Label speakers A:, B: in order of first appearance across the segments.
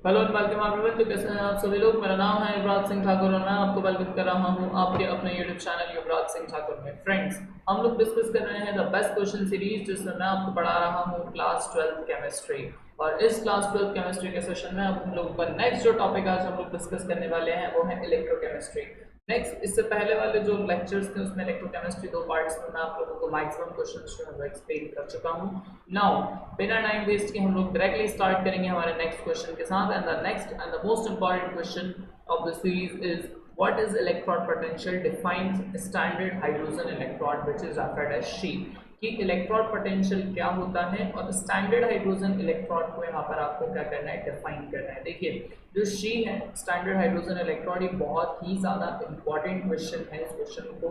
A: Hello and welcome everyone. तो कैसे हैं आप सभी लोग। मेरा नाम है युवराज सिंह ठाकुर और मैं आपको वेलकम कर रहा हूं आपके अपने यूट्यूब चैनल युवराज सिंह ठाकुर में। फ्रेंड्स, हम लोग डिस्कस कर रहे हैं द बेस्ट क्वेश्चन सीरीज, जिसमें मैं आपको पढ़ा रहा हूं क्लास 12 केमिस्ट्री। और इस क्लास 12 केमिस्ट्री के सेशन में अब हम लोग का नेक्स्ट जो टॉपिक आज हम लोग डिस्कस करने वाले हैं वो है इलेक्ट्रोकेमिस्ट्री। नेक्स्ट, इससे पहले वाले जो लेक्चर्स थे उसमें इलेक्ट्रोकेमिस्ट्री दो पार्ट्स में मैं आप लोगों को मैक्सिमम क्वेश्चंस जो है वो एक्सप्लेन कर चुका हूं। नाउ बिना टाइम वेस्ट के हम लोग डायरेक्टली स्टार्ट करेंगे हमारे नेक्स्ट क्वेश्चन के साथ। And the next and the most important question of the series is what is electrode potential defines standard hydrogen electrode which is referred as She। कि electrode potential क्या होता है और standard hydrogen electrode को यहाँ पर आपको क्या करना है, डिफाइन करना है। देखिए, जो शी है स्टैंडर्ड हाइड्रोजन इलेक्ट्रॉड, ये बहुत ही ज़्यादा इंपॉर्टेंट क्वेश्चन है। इस क्वेश्चन को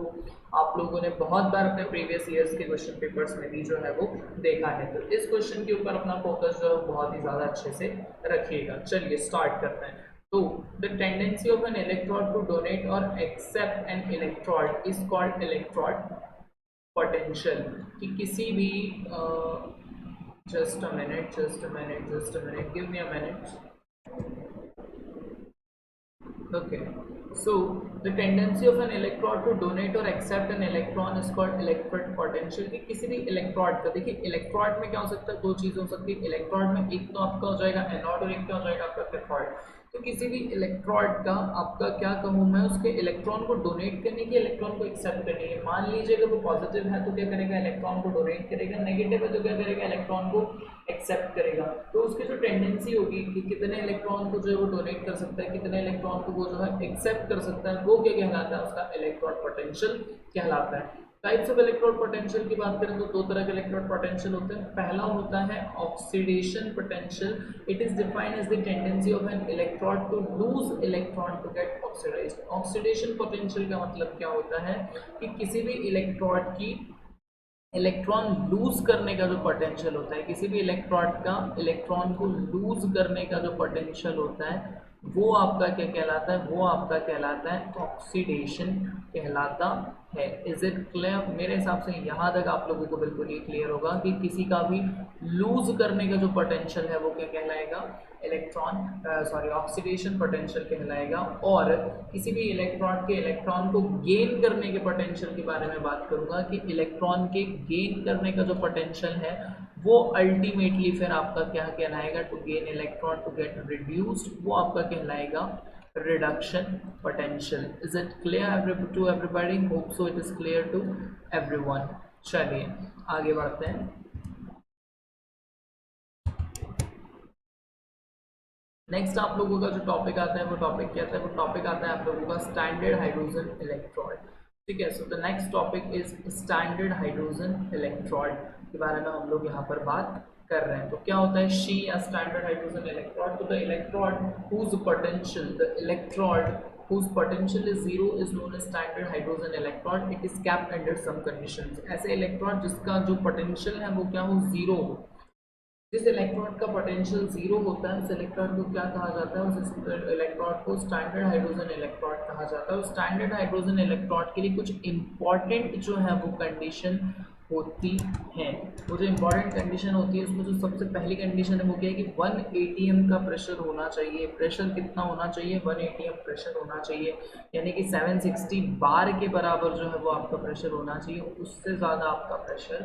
A: आप लोगों ने बहुत बार अपने प्रीवियस ईयर्स के क्वेश्चन पेपर्स में भी जो है वो देखा है। तो इस क्वेश्चन के ऊपर अपना फोकस जो है बहुत ही ज़्यादा अच्छे से रखिएगा। चलिए स्टार्ट करते हैं। तो the tendency of an electrode to donate or accept an electrode is called electrode potential। कि किसी भी just a minute, give me a minute। Okay, so the tendency of an electrode to donate or accept an electron is called electrode potential। कि किसी भी electrode का, देखिए electrode में क्या हो सकता है, दो चीज़ हो सकती है इलेक्ट्रॉड में। एक तो आपका हो जाएगा एनोड और एक क्या हो जाएगा आपका कैथोड। तो किसी भी इलेक्ट्रॉड का आपका क्या कहूँ मैं, उसके इलेक्ट्रॉन को डोनेट करने की, इलेक्ट्रॉन को एक्सेप्ट करने की। मान लीजिए अगर वो पॉजिटिव है तो क्या करेगा, इलेक्ट्रॉन को डोनेट करेगा, नेगेटिव है तो क्या करेगा, इलेक्ट्रॉन को एक्सेप्ट करेगा। तो उसकी जो टेंडेंसी होगी कि कितने इलेक्ट्रॉन को जो है वो डोनेट कर सकता है, कितने इलेक्ट्रॉन को वो जो है एक्सेप्ट कर सकता है, वो क्या कहलाता है, उसका इलेक्ट्रॉन पोटेंशियल कहलाता है। टाइप्स ऑफ इलेक्ट्रोड पोटेंशियल की बात करें तो दो तरह के इलेक्ट्रोड पोटेंशियल होते हैं। पहला होता है oxidation potential. It is defined as the tendency of an electrode to lose electron to get oxidized. Oxidation potential का मतलब क्या होता है कि किसी भी इलेक्ट्रॉड की इलेक्ट्रॉन लूज करने का जो पोटेंशियल होता है, किसी भी इलेक्ट्रॉड का इलेक्ट्रॉन को लूज करने का जो पोटेंशियल होता है वो आपका क्या कहलाता है, वो आपका कहलाता है ऑक्सीडेशन कहलाता है। Is it clear? मेरे हिसाब से यहाँ तक आप लोगों को बिल्कुल ये क्लियर होगा कि किसी का भी लूज करने का जो पोटेंशियल है वो क्या कहलाएगा, ऑक्सीडेशन पोटेंशियल कहलाएगा। और किसी भी इलेक्ट्रॉन के इलेक्ट्रॉन को गेन करने के पोटेंशियल के बारे में बात करूंगा कि इलेक्ट्रॉन के गेन करने का जो पोटेंशियल है वो अल्टीमेटली फिर आपका क्या कहलाएगा, to gain electron to get reduced, वो आपका कहलाएगा reduction potential. Is it clear to everybody? Hope so it is clear to everyone. चलिए आगे बढ़ते हैं। नेक्स्ट आप लोगों का जो टॉपिक आता है वो टॉपिक क्या आता है, वो टॉपिक आता है आप लोगों का स्टैंडर्ड हाइड्रोजन इलेक्ट्रॉड। ठीक है, so the next topic is standard hydrogen electrode के बारे में हम लोग यहाँ पर बात कर रहे हैं। तो क्या होता है शी या स्टैंडर्ड हाइड्रोजन इलेक्ट्रॉड? तो the electrode whose potential, the electrode whose potential is zero is known as standard hydrogen electrode। it is kept under some conditions। ऐसे इलेक्ट्रॉड जिसका जो पोटेंशियल है वो क्या हो, जीरो हो। जिस इलेक्ट्रॉड का पोटेंशियल जीरो होता है उस इलेक्ट्रॉड को क्या कहा जाता है, उस इलेक्ट्रॉड को स्टैंडर्ड हाइड्रोजन इलेक्ट्रॉड कहा जाता है। और स्टैंडर्ड हाइड्रोजन इलेक्ट्रॉड के लिए कुछ इंपॉर्टेंट जो है वो कंडीशन होती है। वो जो इंपॉर्टेंट कंडीशन होती है उसमें जो सबसे पहली कंडीशन है वो क्या है कि 1 atm का प्रेशर होना चाहिए। प्रेशर कितना होना चाहिए, 1 atm प्रेशर होना चाहिए, यानी कि 760 बार के बराबर जो है वो आपका प्रेशर होना चाहिए। उससे ज़्यादा आपका प्रेशर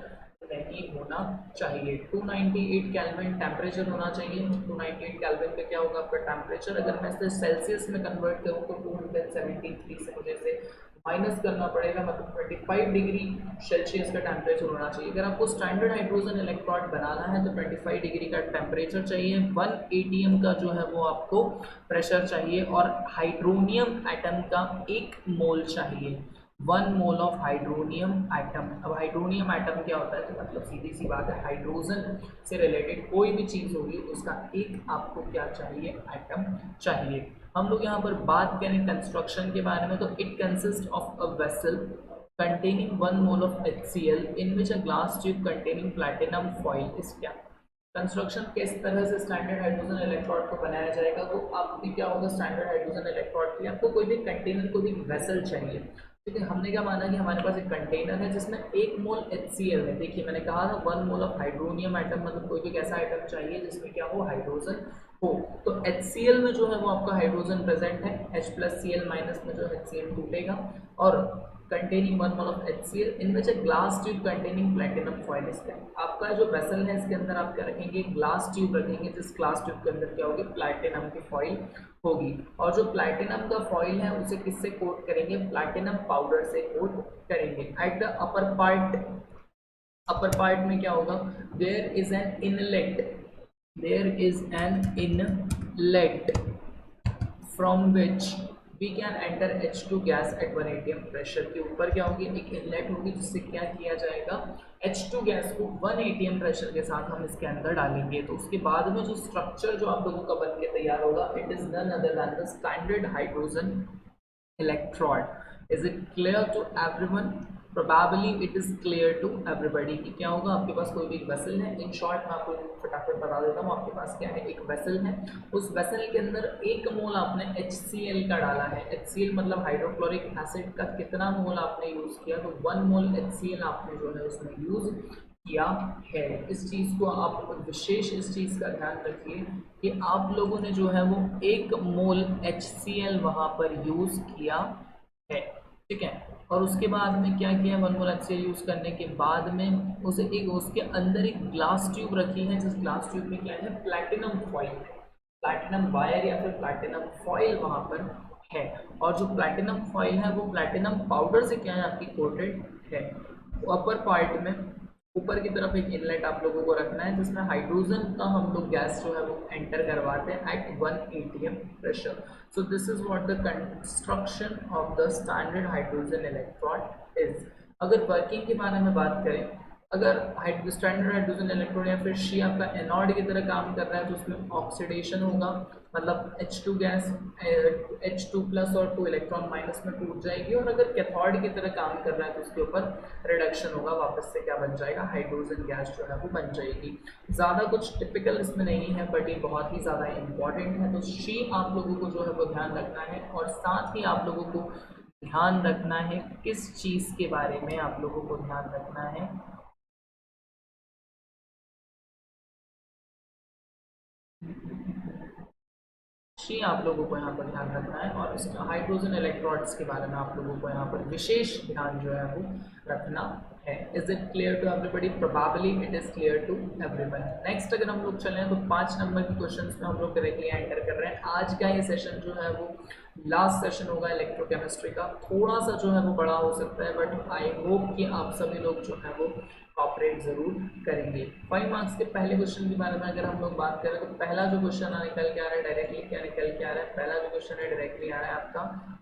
A: नहीं होना चाहिए। 298 केल्विन टेम्परेचर होना चाहिए। 298 केल्विन का क्या होगा आपका टेम्परेचर, अगर मैं इसे सेल्सियस में कन्वर्ट करूँ तो 273 से मुझे इसे माइनस करना पड़ेगा, मतलब 25 डिग्री सेल्सियस का टेम्परेचर होना चाहिए। अगर आपको स्टैंडर्ड हाइड्रोजन इलेक्ट्रॉड बनाना है तो 25 डिग्री का टेम्परेचर चाहिए, 1 atm का जो है वो आपको प्रेशर चाहिए, और हाइड्रोनियम एटम का 1 मोल चाहिए, 1 मोल ऑफ हाइड्रोनियम एटम। अब हाइड्रोनियम एटम क्या होता है, तो मतलब सीधी सी बात है, हाइड्रोजन से रिलेटेड कोई भी चीज़ होगी उसका एक आपको क्या चाहिए, एटम चाहिए। हम लोग यहाँ पर बात करें कंस्ट्रक्शन के बारे में तो it consist of a vessel containing 1 mole of HCl in which a glass tube containing platinum foil is kept। Construction किस तरह से स्टैंडर्ड हाइड्रोजन इलेक्ट्रॉड को बनाया जाएगा, तो आपकी क्या होगा, स्टैंडर्ड हाइड्रोजन इलेक्ट्रॉड के लिए आपको कोई भी कंटेनर, कोई भी वेसल चाहिए। ठीक है, हमने क्या माना कि हमारे पास एक कंटेनर है जिसमें 1 मोल HCl है। देखिए मैंने कहा था 1 मोल ऑफ हाइड्रोनियम एटम, मतलब कोई भी ऐसा आइटम चाहिए जिसमें क्या हो, हाइड्रोजन हो तो HCl में जो है वो आपका हाइड्रोजन प्रेजेंट है, H प्लस Cl माइनस में जो HCl टूटेगा और containing 1 mole of HCl in which a glass tube containing platinum foil is kept. आपका जो वेसल है इसके अंदर आप क्या रखेंगे, ग्लास ट्यूब रखेंगे, जिस ग्लास ट्यूब के अंदर क्या होगी, प्लैटिनम की फॉइल होगी। और जो प्लैटिनम का फॉइल है उसे किससे कोट करेंगे, प्लैटिनम पाउडर से कोट करेंगे। एट द अपर पार्ट में क्या होगा, there is an inlet, there is an inlet from which we can enter H2 gas at 1 atm pressure। के ऊपर क्या होगी, एक इनलेट होगी जिससे क्या किया जाएगा, H2 गैस को 1 atm प्रेशर के साथ हम इसके अंदर डालेंगे। तो उसके बाद में जो स्ट्रक्चर जो आप लोगों का बन के तैयार होगा, it is none other than the standard hydrogen electrode। is it clear to everyone? Probably it is clear to everybody कि क्या होगा, आपके पास कोई भी एक वेसल है। इन शॉर्ट मैं आपको फटाफट बता देता हूँ, आपके पास क्या है, एक वेसल है, उस वेसल के अंदर 1 मोल आपने HCl का डाला है। HCl मतलब हाइड्रोक्लोरिक एसिड का कितना मोल आपने यूज किया, तो 1 मोल HCl आपने जो है उसमें यूज किया है। इस चीज़ को आप विशेष इस चीज़ का ध्यान रखिए कि आप लोगों ने जो है वो 1 मोल HCl वहाँ पर यूज़ किया है, ठीक है। और उसके बाद में क्या किया, 1 मोल HCl यूज़ करने के बाद में उसे एक उसके अंदर एक ग्लास ट्यूब रखी है, जिस ग्लास ट्यूब में क्या है, प्लैटिनम फॉइल है, प्लैटिनम वायर या फिर प्लैटिनम फॉइल वहाँ पर है। और जो प्लैटिनम फॉइल है वो प्लैटिनम पाउडर से क्या है, आपकी कोटेड है। अपर पार्ट में ऊपर की तरफ एक इनलेट आप लोगों को रखना है, जिसमें हाइड्रोजन का हम लोग गैस जो है वो एंटर करवाते हैं at 1 atm pressure. So this is what the construction of the standard hydrogen electrode is. अगर वर्किंग के बारे में बात करें, अगर स्टैंडर्ड हाइड्रोजन इलेक्ट्रोड या फिर शी आपका एनॉड की तरह काम कर रहा है, तो उसमें ऑक्सीडेशन होगा, मतलब H2 गैस H2 प्लस और 2 इलेक्ट्रॉन माइनस में टूट जाएगी। और अगर कैथोड की तरह काम कर रहा है तो उसके ऊपर रिडक्शन होगा, वापस से क्या बन जाएगा, हाइड्रोजन गैस जो है वो बन जाएगी। ज़्यादा कुछ टिपिकल इसमें नहीं है, बट ये बहुत ही ज़्यादा इंपॉर्टेंट है। तो शी आप लोगों को जो है वो ध्यान रखना है, और साथ ही आप लोगों को ध्यान रखना है किस चीज़ के बारे में आप लोगों को ध्यान रखना है, ये आप लोगों को यहाँ पर ध्यान रखना है। और इसका हाइड्रोजन इलेक्ट्रोड्स के बारे में आप लोगों को यहाँ पर विशेष ध्यान जो है वो रखना है। Is it clear to everybody? Probably it is clear to everyone. Next अगर हम लोग चलें तो 5 नंबर की क्वेश्चंस में हम लोग डायरेक्टली एंटर कर रहे हैं। आज का ये सेशन जो है वो लास्ट सेशन होगा इलेक्ट्रोकेमिस्ट्री का। थोड़ा सा जो है वो बड़ा हो सकता है, बट आई होप कि आप सभी लोग जो है वो कॉपरेट जरूर करेंगे। 5 मार्क्स के पहले क्वेश्चन के बारे में अगर हम लोग बात करें, तो पहला जो क्वेश्चन निकल के आ रहा है डायरेक्टली, क्या निकल के आ रहा है, पहला जो क्वेश्चन है डायरेक्टली आ रहा है आपका,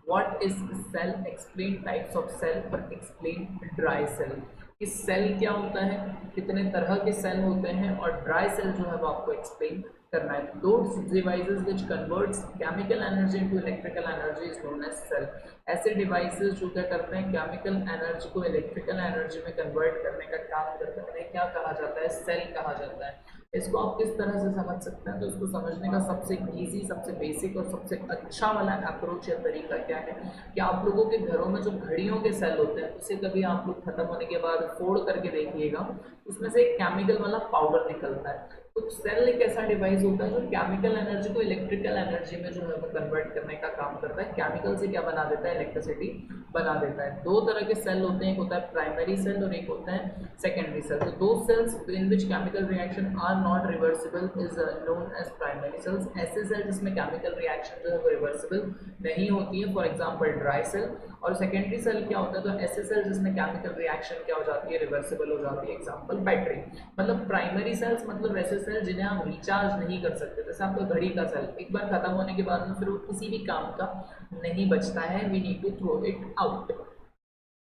A: what is cell, explain types of cell और एक्सप्लेन ड्राई सेल। कि सेल क्या होता है, कितने तरह के सेल होते हैं, और ड्राई सेल जो है वो आपको एक्सप्लेन करना है। Those devices which converts chemical energy into electrical energy is known as cell. ऐसे डिवाइसेस जो क्या करते हैं, केमिकल एनर्जी को इलेक्ट्रिकल एनर्जी में कन्वर्ट करने का काम करते हैं, उन्हें क्या कहा जाता है, सेल कहा जाता है। इसको आप किस तरह से समझ सकते हैं, तो इसको समझने का सबसे इजी, सबसे बेसिक और सबसे अच्छा वाला अप्रोच या तरीका क्या है कि आप लोगों के घरों में जो घड़ियों के सेल होते हैं, उसे कभी आप लोग खत्म होने के बाद फोड़ करके देखिएगा, उसमें से एक केमिकल वाला पाउडर निकलता है। तो सेल एक ऐसा डिवाइस होता है जो केमिकल एनर्जी को इलेक्ट्रिकल एनर्जी में जो है वो कन्वर्ट करने का काम करता है। केमिकल से क्या बना देता है, इलेक्ट्रिसिटी बना देता है। दो तरह के सेल होते हैं, एक होता है प्राइमरी सेल और एक होता है सेकेंडरी सेल। तो दो cells in which chemical reaction are not reversible is known as primary cells. ऐसे सेल जिसमें केमिकल रिएक्शन जो है वो रिवर्सिबल नहीं होती है, फॉर एग्जाम्पल ड्राई सेल। और सेकेंडरी सेल क्या होता है, तो ऐसे सेल जिसमें केमिकल रिएक्शन क्या हो जाती है, रिवर्सिबल हो जाती है, एग्जाम्पल बैटरी। मतलब प्राइमरी सेल्स मतलब ऐसे सेल जिन्हें हम रिचार्ज नहीं कर सकते, जैसे आपका घड़ी का सेल एक बार खत्म होने के बाद में फिर वो किसी भी काम का नहीं बचता है, we need to throw it out,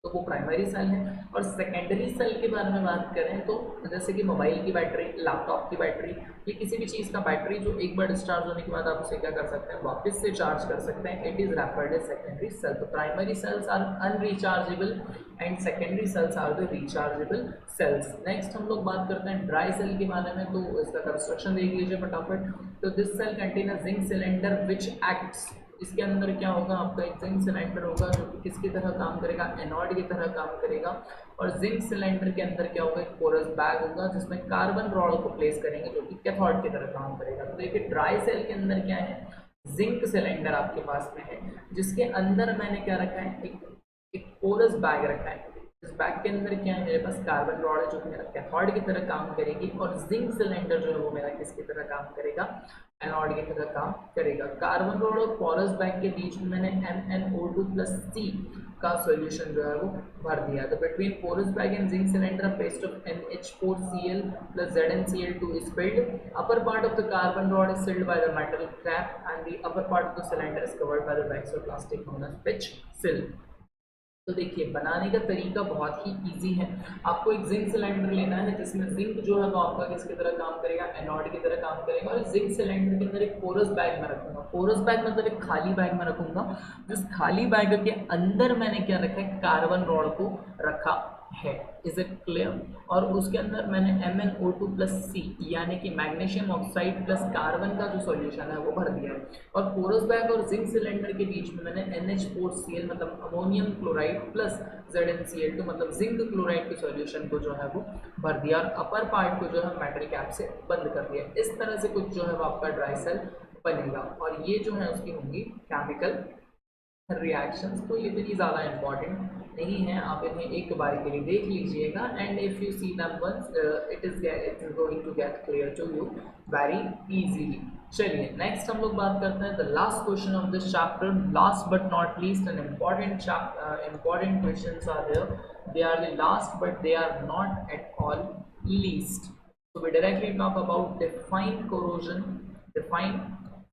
A: तो वो प्राइमरी सेल है। और सेकेंडरी सेल के बारे में बात करें तो जैसे कि मोबाइल की बैटरी, लैपटॉप की बैटरी, ये किसी भी चीज़ का बैटरी जो एक बार डिस्चार्ज होने के बाद आप उसे क्या कर सकते हैं, वापस से चार्ज कर सकते हैं, it is referred as secondary cell. तो primary cells are unrechargeable and secondary cells are the rechargeable cells. Next हम लोग बात करते हैं ड्राई सेल के बारे में, तो इसका कंस्ट्रक्शन देख लीजिए फटाफट। तो this cell contain a zinc cylinder which acts, इसके अंदर क्या होगा, आपका एक जिंक सिलेंडर होगा जो कि किसकी तरह काम करेगा, एनोड की तरह काम करेगा। और जिंक सिलेंडर के अंदर क्या होगा, एक पोरस बैग होगा जिसमें कार्बन रॉड को प्लेस करेंगे जो कि कैथोड की तरह काम करेगा। तो देखिए ड्राई सेल के अंदर क्या है, जिंक सिलेंडर आपके पास में है, जिसके अंदर मैंने क्या रखा है, एक पोरस बैग रखा है। इस बैग के अंदर क्या है, मेरे पास कार्बन रॉड है जो कि मेरा कैथोड की तरह काम करेगी, और जिंक सिलेंडर जो है वो मेरा किसकी तरह काम करेगा, एनोड की तरह काम करेगा। कार्बन रॉड और पोरस बैग के बीच में मैंने MnO2+C का सॉल्यूशन जो है वो भर दिया। तो between porous bag and zinc cylinder a paste of NH4Cl plus ZnCl2 is filled. Upper part of the carbon rod is sealed by the metal cap and the upper part of the cylinder is covered by the wax or plastic known as pitch seal. तो देखिए बनाने का तरीका बहुत ही easy है। आपको एक zinc cylinder लेना है जिसमें जिंक जो है वो आपका किसकी तरह काम करेगा, एनोड की तरह काम करेगा। और जिंक सिलेंडर के अंदर एक पोरस बैग में रखूंगा, पोरस बैग मतलब एक खाली बैग में रखूंगा, जिस खाली बैग के अंदर मैंने क्या रखा है, कार्बन रॉड को रखा है। Is it clear? और उसके अंदर मैंने MnO2+C यानी कि मैग्नीशियम ऑक्साइड प्लस कार्बन का जो सॉल्यूशन है वो भर दिया है। और पोरस बैग और जिंक सिलेंडर के बीच में मैंने NH4Cl मतलब अमोनियम क्लोराइड प्लस ZnCl2 मतलब जिंक क्लोराइड के सॉल्यूशन को जो है वो भर दिया, और अपर पार्ट को जो है मेटल कैप से बंद कर दिया। इस तरह से कुछ जो है वो आपका ड्राई सेल बनेगा। और ये जो है उसकी होंगी केमिकल रिएक्शंस। तो ये इतनी ज़्यादा इम्पॉर्टेंट नहीं है, आप इन्हें एक बार के लिए देख लीजिएगा, and if you see them once it is going to get clear to you very easily. चलिए नेक्स्ट हम लोग बात करते हैं the last question of this chapter, last but not least an important questions are there, they are the last but they are not at all least. So we directly talk about define corrosion. Define,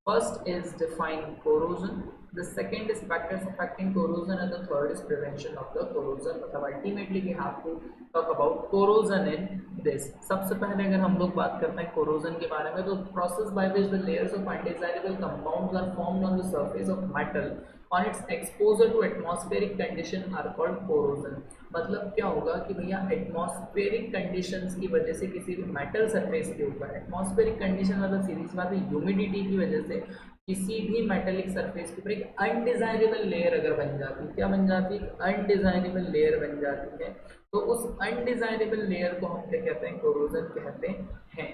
A: first is define corrosion, the second is factors affecting corrosion, and the third is prevention of the corrosion. मतलब ultimately we have to talk about corrosion in this. सबसे पहले अगर हम लोग बात करते हैं corrosion के बारे में, तो process by which the layers of undesirable compounds are formed on the surface of metal on its exposure to atmospheric condition are called corrosion। मतलब क्या होगा कि भैया एटमॉस्फेरिक कंडीशंस की वजह से किसी भी मेटल सरफेस के ऊपर, एटमॉस्फेरिक कंडीशन मतलब सीधी सी बात है ह्यूमिडिटी की वजह से किसी भी मेटेलिक सरफेस के ऊपर एक अनडिजायरेबल लेयर अगर बन जाती है, क्या बन जाती है, अनडिजायरेबल लेयर बन जाती है, तो उस अनडिजायरेबल लेयर को हम क्या कहते हैं, कोरोजन कहते हैं।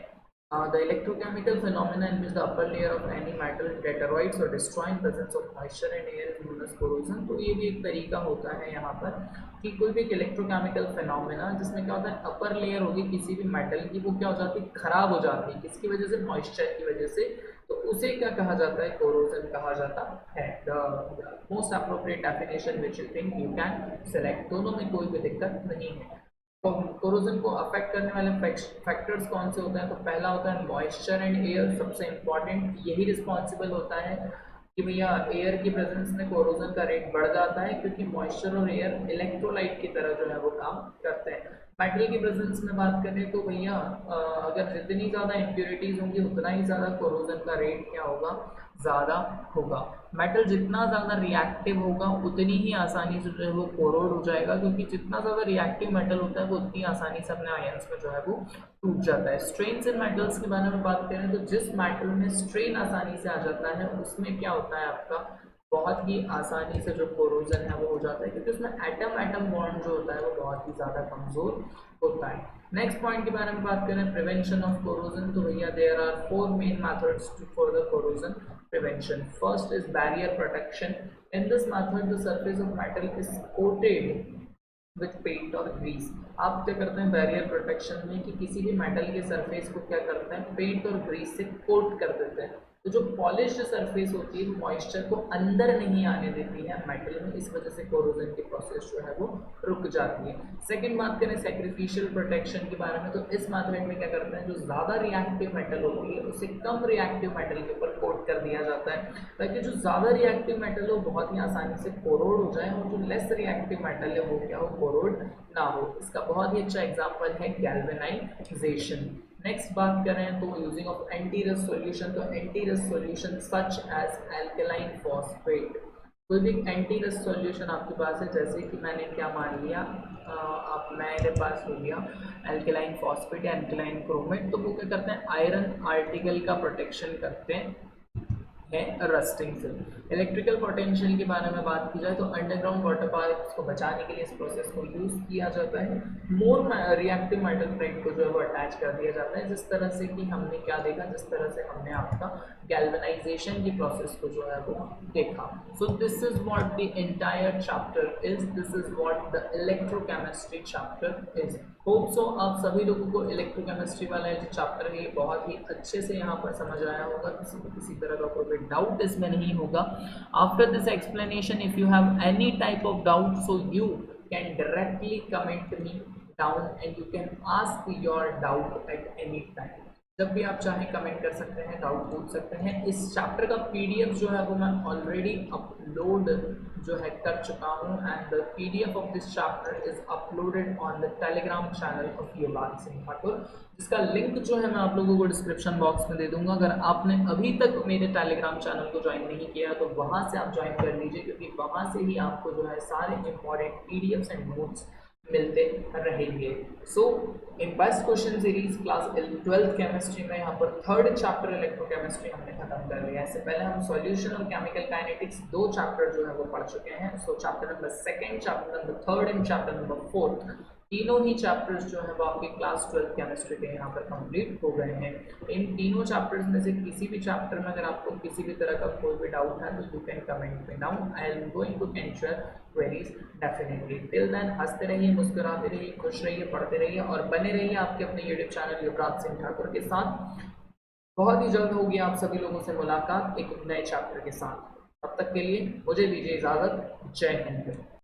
A: The electrochemical phenomena in which the upper layer of any metal deteriorates or destroy in presence of moisture and air is known as corrosion। तो ये भी एक तरीका होता है यहाँ पर कि कोई भी इलेक्ट्रोकेमिकल फिनोमेना जिसमें क्या होता है, अपर लेयर होगी किसी भी मेटल की, वो क्या हो जाती है, खराब हो जाती है, किसकी वजह से, मॉइस्चर की वजह से, तो उसे क्या कहा जाता है, कोरोजन कहा जाता है। The most appropriate definition which you think you can select, दोनों में कोई भी दिक्कत नहीं है। कोरोजन को अफेक्ट करने वाले फैक्टर्स कौन से होते हैं, तो पहला होता है मॉइस्चर एंड एयर, सबसे इम्पॉर्टेंट यही रिस्पॉन्सिबल होता है कि भैया एयर की प्रेजेंस में कोरोजन का रेट बढ़ जाता है, क्योंकि मॉइस्चर और एयर इलेक्ट्रोलाइट की तरह जो है वो काम करते हैं। मेटल की प्रेजेंस में बात करें तो भैया अगर जितनी ज़्यादा इम्प्योरिटीज़ होंगी उतना ही ज़्यादा कोरोजन का रेट क्या होगा, ज़्यादा होगा। मेटल जितना ज़्यादा रिएक्टिव होगा उतनी ही आसानी से जो है वो कोरोड हो जाएगा, क्योंकि जितना ज़्यादा रिएक्टिव मेटल होता है वो उतनी आसानी से अपने आयंस में जो है वो टूट जाता है। स्ट्रेन्स इन मेटल्स के बारे में बात करें तो जिस मेटल में स्ट्रेन आसानी से आ जाता है उसमें क्या होता है आपका, बहुत ही आसानी से जो कोरोजन है वो हो जाता है, क्योंकि उसमें एटम एटम बॉन्ड जो होता है वो बहुत ही ज़्यादा कमज़ोर होता है। नेक्स्ट पॉइंट के बारे में बात करें, प्रिवेंशन ऑफ कोरोजन, तो भैया there are 4 main methods for the corrosion prevention. First is barrier protection. In this method the surface of metal is coated with paint और grease। आप क्या करते हैं बैरियर प्रोटेक्शन में कि किसी भी मेटल के सरफेस को क्या करते हैं, पेंट और ग्रीस से कोट कर देते हैं, तो जो पॉलिश्ड सरफेस होती है मॉइस्चर को अंदर नहीं आने देती है मेटल में, इस वजह से कोरोजन की प्रोसेस जो है वो रुक जाती है। सेकंड बात करें सैक्रिफिशियल प्रोटेक्शन के बारे में, तो इस मेथड में क्या करते हैं, जो ज़्यादा रिएक्टिव मेटल होती है उसे कम रिएक्टिव मेटल के ऊपर कोट कर दिया जाता है, ताकि जो ज़्यादा रिएक्टिव मेटल हो बहुत ही आसानी से कोरोड हो जाए, और जो लेस रिएक्टिव मेटल है वो क्या हो, कोरोड ना हो। इसका बहुत ही अच्छा एग्जाम्पल है गैल्वेनाइजेशन। नेक्स्ट बात करें तो using of anti rust solution, तो anti rust solution such as alkaline phosphate. कोई भी एंटी रस्ट सॉल्यूशन आपके पास है, जैसे कि मैंने क्या मान लिया, अब मेरे पास हो गया एल्कलाइन फॉस्फेट या एल्कलाइन क्रोमेट, तो वो क्या करते हैं, आयरन आर्टिकल का प्रोटेक्शन करते हैं, है रस्टिंग फिल्म। इलेक्ट्रिकल पोटेंशियल के बारे में बात की जाए तो अंडरग्राउंड वाटर पाइप्स को बचाने के लिए इस प्रोसेस को यूज किया जाता है। मोर रिएक्टिव मेटल प्लेट को जो है वो अटैच कर दिया जाता है, जिस तरह से कि हमने क्या देखा, जिस तरह से हमने आपका गैल्वेनाइजेशन की प्रोसेस को जो है वो देखा। सो this is what the entire chapter is, this is what the electrochemistry chapter is. Hope so आप सभी लोगों को इलेक्ट्रोकेमिस्ट्री वाला जो चैप्टर है ये बहुत ही अच्छे से यहाँ पर समझ आया होगा, किसी को किसी तरह का कोई भी डाउट इसमें नहीं होगा। After this explanation if you have any type of doubt so you can directly comment me down and you can ask your doubt at any time. जब भी आप चाहें कमेंट कर सकते हैं, डाउट पूछ सकते हैं। इस चैप्टर का पीडीएफ जो है वो मैं ऑलरेडी अपलोड जो है कर चुका हूँ and the PDF of this chapter is uploaded on the Telegram channel of Yuvraj Singh Thakur, जिसका लिंक जो है मैं आप लोगों को डिस्क्रिप्शन बॉक्स में दे दूंगा। अगर आपने अभी तक मेरे टेलीग्राम चैनल को ज्वाइन नहीं किया तो वहाँ से आप ज्वाइन कर लीजिए, क्योंकि वहाँ से ही आपको जो है सारे इंपॉर्टेंट पीडीएफ्स एंड नोट्स मिलते रहेंगे। So in best question series class 12th chemistry में यहाँ पर थर्ड चैप्टर इलेक्ट्रोकेमिस्ट्री हमने खत्म कर लिया है। इससे पहले हम सॉल्यूशन और केमिकल काइनेटिक्स दो चैप्टर जो है वो पढ़ चुके हैं। सो chapter number 2, chapter number 3 and chapter number 4 तीनों ही चैप्टर्स जो है वो आपके क्लास 12th केमिस्ट्री के यहाँ पर कंप्लीट हो गए हैं। इन तीनों चैप्टर्स में से किसी भी चैप्टर में अगर आपको किसी भी तरह का कोई भी डाउट है तो you can comment me down, I am going to answer queries definitely. Till then हंसते रहिए, मुस्कुराते रहिए, खुश रहिए, पढ़ते रहिए और बने रहिए आपके अपने यूट्यूब चैनल युवराज सिंह ठाकुर के साथ। बहुत ही जल्द होगी आप सभी लोगों से मुलाकात एक नए चैप्टर के साथ। तब तक के लिए मुझे दीजिए इजाजत। जय हिंद।